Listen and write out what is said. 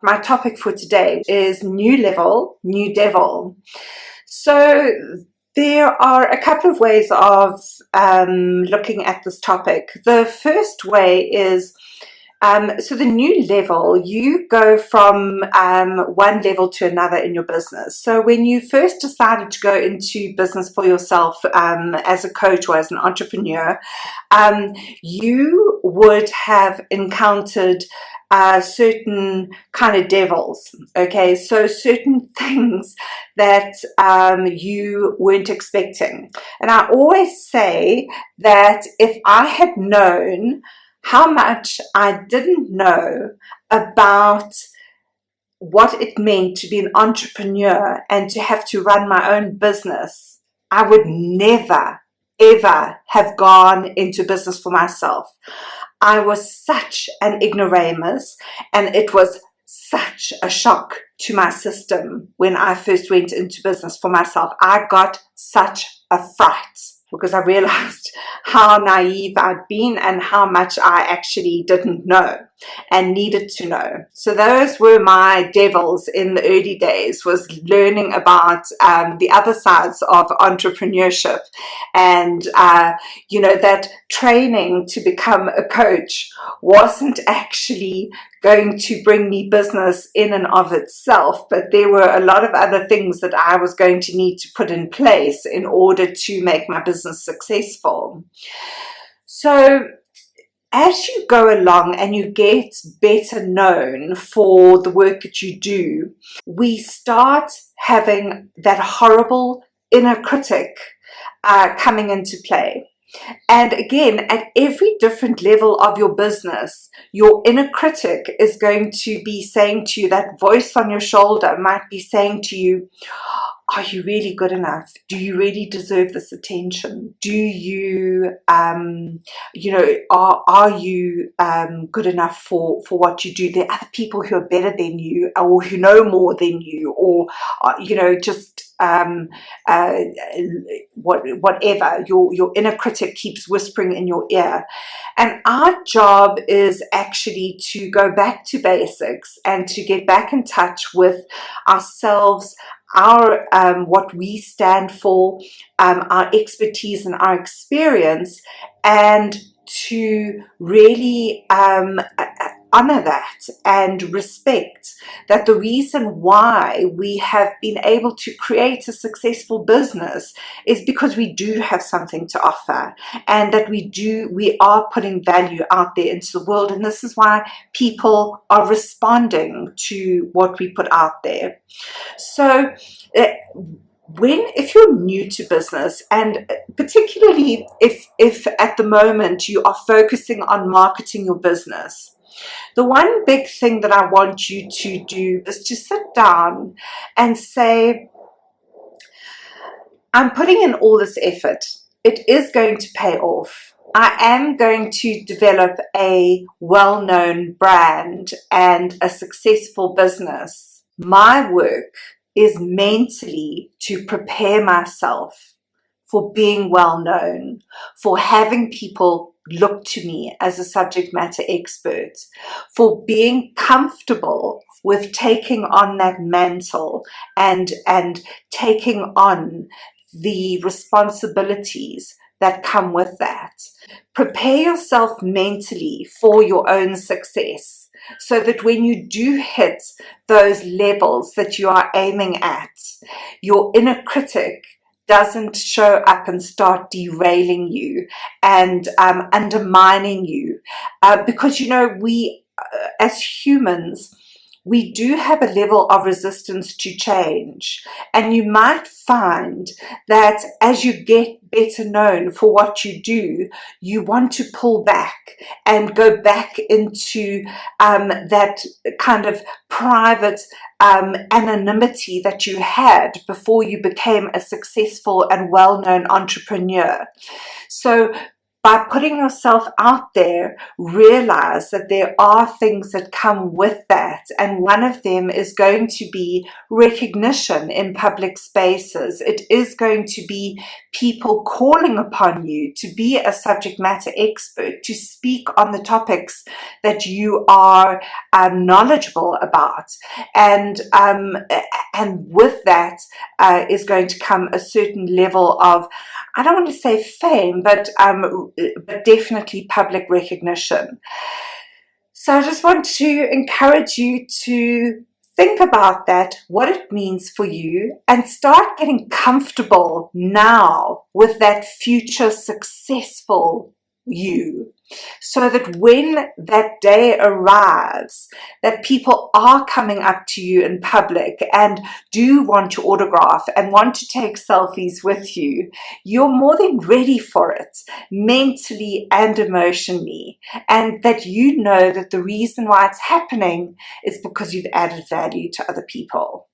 My topic for today is new level, new devil. So there are a couple of ways of looking at this topic. The first way is so the new level, you go from one level to another in your business. So when you first decided to go into business for yourself as a coach or as an entrepreneur, you would have encountered certain kind of devils, okay? So certain things that you weren't expecting. And I always say that if I had known how much I didn't know about what it meant to be an entrepreneur and to have to run my own business, I would never, ever have gone into business for myself. I was such an ignoramus, and it was such a shock to my system when I first went into business for myself. I got such a fright because I realized how naive I'd been and how much I actually didn't know and needed to know. So those were my devils in the early days, was learning about the other sides of entrepreneurship and, that training to become a coach wasn't actually going to bring me business in and of itself, but there were a lot of other things that I was going to need to put in place in order to make my business successful. So as you go along and you get better known for the work that you do, we start having that horrible inner critic coming into play. And again, at every different level of your business, your inner critic is going to be saying to you, that voice on your shoulder might be saying to you, are you really good enough? Do you really deserve this attention? Do you, are you good enough for what you do? There are other people who are better than you or who know more than you, or, whatever. Your inner critic keeps whispering in your ear. And our job is actually to go back to basics and to get back in touch with ourselves, our what we stand for, our expertise and our experience, and to really honor that and respect that the reason why we have been able to create a successful business is because we do have something to offer, and that we are putting value out there into the world, and this is why people are responding to what we put out there. So if you're new to business, and particularly if at the moment you are focusing on marketing your business, the one big thing that I want you to do is to sit down and say, I'm putting in all this effort. It is going to pay off. I am going to develop a well-known brand and a successful business. My work is mentally to prepare myself for being well known, for having people look to me as a subject matter expert, for being comfortable with taking on that mantle and taking on the responsibilities that come with that. Prepare yourself mentally for your own success, so that when you do hit those levels that you are aiming at, your inner critic doesn't show up and start derailing you and undermining you. Because, we as humans, we do have a level of resistance to change. And you might find that as you get better known for what you do, you want to pull back and go back into that kind of private anonymity that you had before you became a successful and well-known entrepreneur. So by putting yourself out there, realize that there are things that come with that. And one of them is going to be recognition in public spaces. It is going to be people calling upon you to be a subject matter expert, to speak on the topics that you are knowledgeable about. And with that is going to come a certain level of, I don't want to say fame, but definitely public recognition. So I just want to encourage you to think about that, what it means for you, and start getting comfortable now with that future successful you, so that when that day arrives, that people are coming up to you in public and do want to autograph and want to take selfies with you, you're more than ready for it, mentally and emotionally, and that you know that the reason why it's happening is because you've added value to other people.